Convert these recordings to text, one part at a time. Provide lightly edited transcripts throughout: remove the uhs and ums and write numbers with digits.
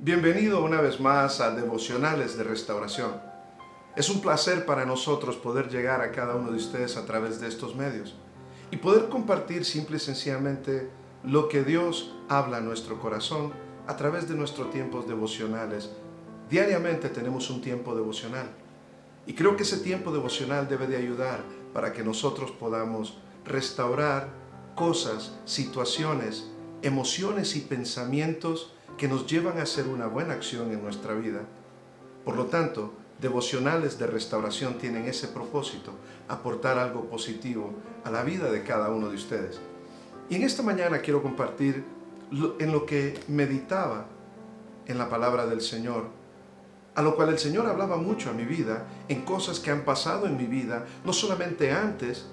Bienvenido una vez más a Devocionales de Restauración. Es un placer para nosotros poder llegar a cada uno de ustedes a través de estos medios y poder compartir simple y sencillamente lo que Dios habla a nuestro corazón a través de nuestros tiempos devocionales. Diariamente tenemos un tiempo devocional y creo que ese tiempo devocional debe de ayudar para que nosotros podamos restaurar cosas, situaciones, emociones y pensamientos que nos llevan a hacer una buena acción en nuestra vida. Por lo tanto, devocionales de restauración tienen ese propósito, aportar algo positivo a la vida de cada uno de ustedes. Y en esta mañana quiero compartir en lo que meditaba en la palabra del Señor, a lo cual el Señor hablaba mucho a mi vida, en cosas que han pasado en mi vida, no solamente antes,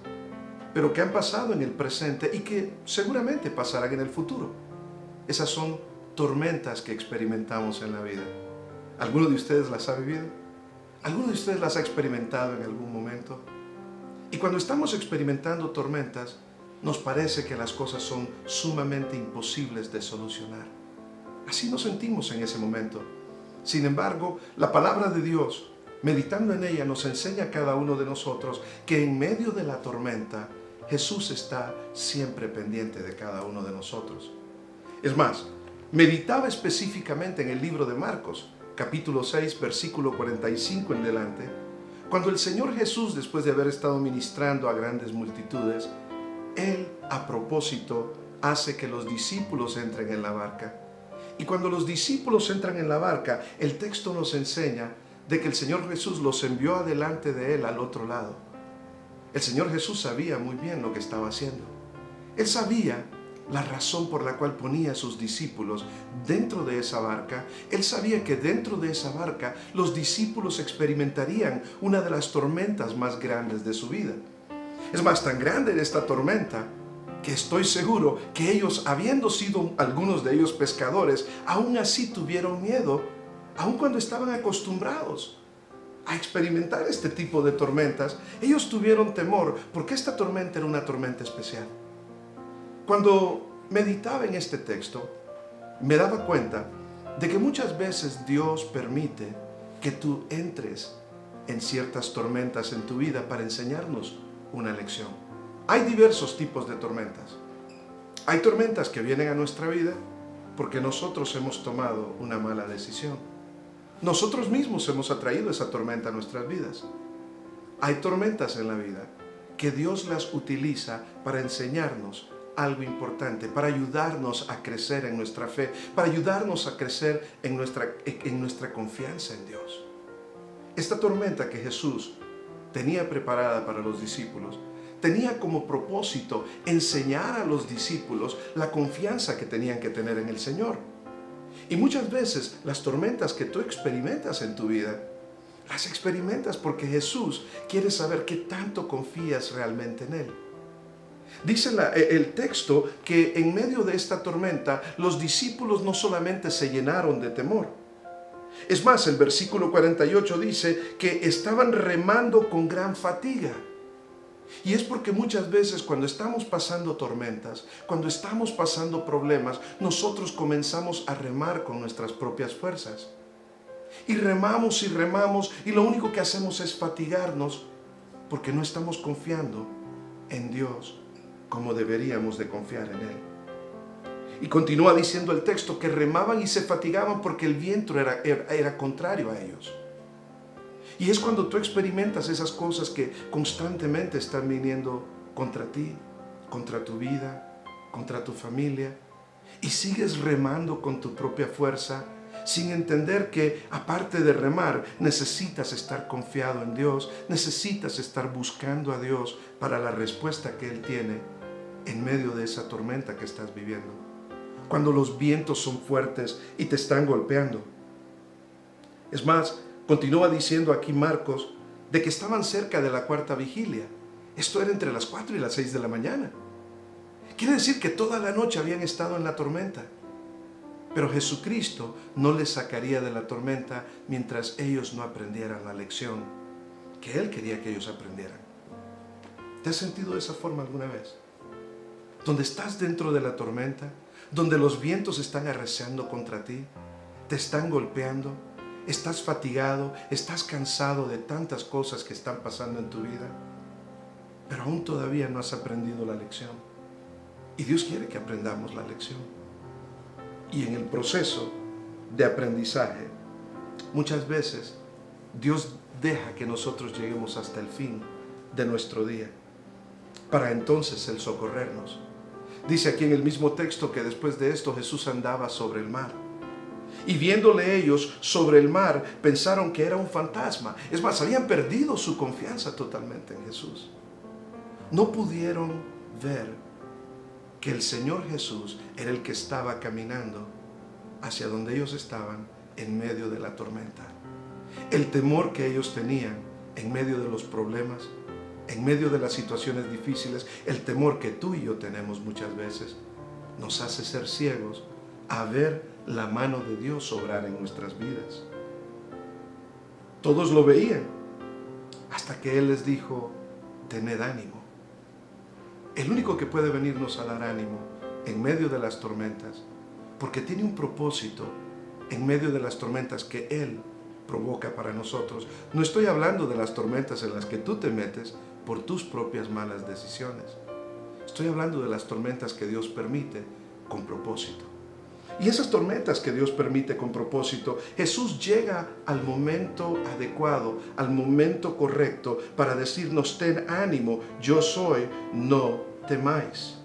pero que han pasado en el presente y que seguramente pasarán en el futuro. Esas son tormentas que experimentamos en la vida. ¿Alguno de ustedes las ha vivido? ¿Alguno de ustedes las ha experimentado en algún momento? Y cuando estamos experimentando tormentas, nos parece que las cosas son sumamente imposibles de solucionar. Así nos sentimos en ese momento. Sin embargo, la palabra de Dios, meditando en ella, nos enseña a cada uno de nosotros que en medio de la tormenta, Jesús está siempre pendiente de cada uno de nosotros. Es más, meditaba específicamente en el libro de Marcos, capítulo 6, versículo 45 en delante, cuando el Señor Jesús, después de haber estado ministrando a grandes multitudes, Él, a propósito, hace que los discípulos entren en la barca. Y cuando los discípulos entran en la barca, el texto nos enseña de que el Señor Jesús los envió adelante de Él al otro lado. El Señor Jesús sabía muy bien lo que estaba haciendo. Él sabía la razón por la cual ponía a sus discípulos dentro de esa barca. Él sabía que dentro de esa barca los discípulos experimentarían una de las tormentas más grandes de su vida. Es más, tan grande era esta tormenta que estoy seguro que ellos, habiendo sido algunos de ellos pescadores, aún así tuvieron miedo, aun cuando estaban acostumbrados a experimentar este tipo de tormentas. Ellos tuvieron temor porque esta tormenta era una tormenta especial. Cuando meditaba en este texto, me daba cuenta de que muchas veces Dios permite que tú entres en ciertas tormentas en tu vida para enseñarnos una lección. Hay diversos tipos de tormentas. Hay tormentas que vienen a nuestra vida porque nosotros hemos tomado una mala decisión. Nosotros mismos hemos atraído esa tormenta a nuestras vidas. Hay tormentas en la vida que Dios las utiliza para enseñarnos algo importante, para ayudarnos a crecer en nuestra fe, para ayudarnos a crecer en nuestra confianza en Dios. Esta tormenta que Jesús tenía preparada para los discípulos, tenía como propósito enseñar a los discípulos la confianza que tenían que tener en el Señor. Y muchas veces las tormentas que tú experimentas en tu vida, las experimentas porque Jesús quiere saber qué tanto confías realmente en Él. Dice el texto que en medio de esta tormenta los discípulos no solamente se llenaron de temor. Es más, el versículo 48 dice que estaban remando con gran fatiga. Y es porque muchas veces cuando estamos pasando tormentas, cuando estamos pasando problemas, nosotros comenzamos a remar con nuestras propias fuerzas. Y remamos y lo único que hacemos es fatigarnos porque no estamos confiando en Dios como deberíamos de confiar en Él. Y continúa diciendo el texto que remaban y se fatigaban porque el viento era contrario a ellos. Y es cuando tú experimentas esas cosas que constantemente están viniendo contra ti, contra tu vida, contra tu familia, y sigues remando con tu propia fuerza, sin entender que aparte de remar, necesitas estar confiado en Dios, necesitas estar buscando a Dios para la respuesta que Él tiene en medio de esa tormenta que estás viviendo. Cuando los vientos son fuertes y te están golpeando. Es más, continúa diciendo aquí Marcos de que estaban cerca de la cuarta vigilia. Esto era entre las 4 y las 6 de la mañana. Quiere decir que toda la noche habían estado en la tormenta. Pero Jesucristo no les sacaría de la tormenta mientras ellos no aprendieran la lección que Él quería que ellos aprendieran. ¿Te has sentido de esa forma alguna vez? Donde estás dentro de la tormenta, donde los vientos están arreciando contra ti, ¿Te están golpeando? ¿Estás fatigado? ¿Estás cansado de tantas cosas que están pasando en tu vida? Pero aún todavía no has aprendido la lección. Y Dios quiere que aprendamos la lección. Y en el proceso de aprendizaje, muchas veces Dios deja que nosotros lleguemos hasta el fin de nuestro día, para entonces Él socorrernos. Dice aquí en el mismo texto que después de esto Jesús andaba sobre el mar. Y viéndole ellos sobre el mar, pensaron que era un fantasma. Es más, habían perdido su confianza totalmente en Jesús. No pudieron ver que el Señor Jesús era el que estaba caminando hacia donde ellos estaban en medio de la tormenta. El temor que ellos tenían en medio de los problemas, en medio de las situaciones difíciles, el temor que tú y yo tenemos muchas veces, nos hace ser ciegos a ver la mano de Dios obrar en nuestras vidas. Todos lo veían, hasta que Él les dijo: tened ánimo. El único que puede venirnos a dar ánimo en medio de las tormentas, porque tiene un propósito en medio de las tormentas que Él provoca para nosotros. No estoy hablando de las tormentas en las que tú te metes por tus propias malas decisiones. Estoy hablando de las tormentas que Dios permite con propósito. Y esas tormentas que Dios permite con propósito, Jesús llega al momento adecuado, al momento correcto para decirnos: ten ánimo, yo soy, no temáis.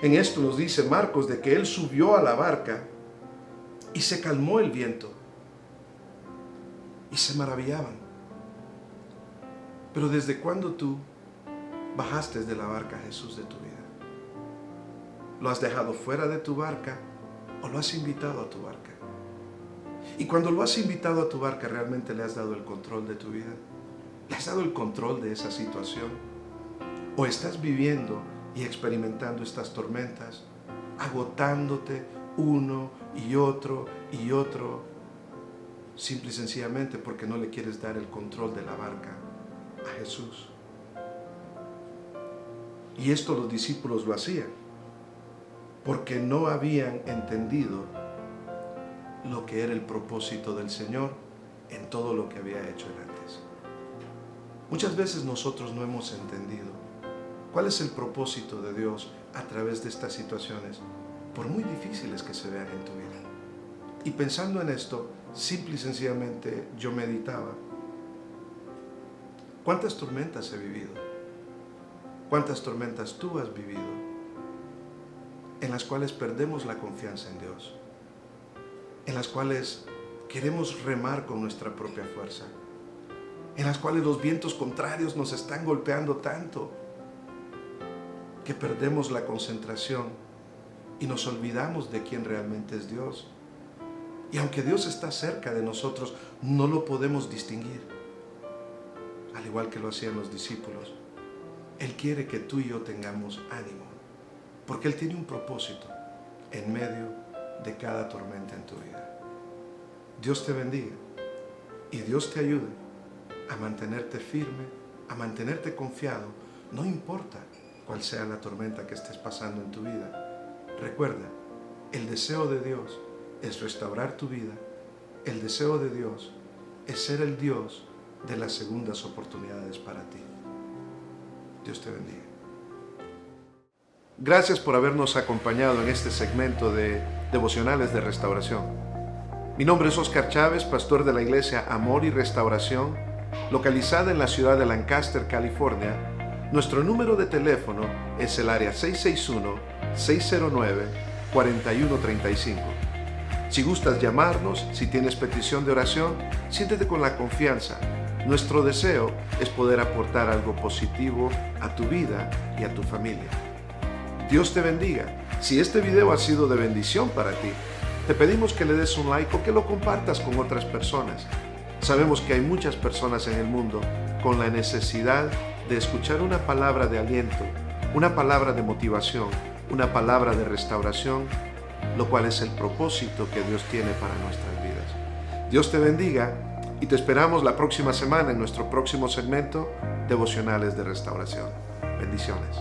En esto nos dice Marcos de que Él subió a la barca y se calmó el viento. Y se maravillaban. Pero ¿desde cuándo tú bajaste de la barca, Jesús, de tu vida? ¿Lo has dejado fuera de tu barca o lo has invitado a tu barca? Y cuando lo has invitado a tu barca, ¿realmente le has dado el control de tu vida? ¿Le has dado el control de esa situación? ¿O estás viviendo y experimentando estas tormentas, agotándote uno y otro, simple y sencillamente porque no le quieres dar el control de la barca a Jesús? Y esto los discípulos lo hacían porque no habían entendido lo que era el propósito del Señor en todo lo que había hecho Él antes. Muchas veces nosotros no hemos entendido cuál es el propósito de Dios a través de estas situaciones, por muy difíciles que se vean en tu vida. Y pensando en esto, simple y sencillamente yo meditaba: ¿cuántas tormentas he vivido? ¿Cuántas tormentas tú has vivido? En las cuales perdemos la confianza en Dios, en las cuales queremos remar con nuestra propia fuerza, en las cuales los vientos contrarios nos están golpeando tanto que perdemos la concentración y nos olvidamos de quién realmente es Dios. Y aunque Dios está cerca de nosotros, no lo podemos distinguir, al igual que lo hacían los discípulos. Él quiere que tú y yo tengamos ánimo, porque Él tiene un propósito en medio de cada tormenta en tu vida. Dios te bendiga y Dios te ayude a mantenerte firme, a mantenerte confiado, no importa cuál sea la tormenta que estés pasando en tu vida. Recuerda, el deseo de Dios es restaurar tu vida. El deseo de Dios es ser el Dios de las segundas oportunidades para ti. Dios te bendiga. Gracias por habernos acompañado en este segmento de Devocionales de Restauración. Mi nombre es Oscar Chávez, pastor de la iglesia Amor y Restauración, localizada en la ciudad de Lancaster, California. Nuestro número de teléfono es el área 661-609-4135. Si gustas llamarnos, si tienes petición de oración, siéntete con la confianza. Nuestro deseo es poder aportar algo positivo a tu vida y a tu familia. Dios te bendiga. Si este video ha sido de bendición para ti, te pedimos que le des un like o que lo compartas con otras personas. Sabemos que hay muchas personas en el mundo con la necesidad de escuchar una palabra de aliento, una palabra de motivación, una palabra de restauración, lo cual es el propósito que Dios tiene para nuestras vidas. Dios te bendiga y te esperamos la próxima semana en nuestro próximo segmento, Devocionales de Restauración. Bendiciones.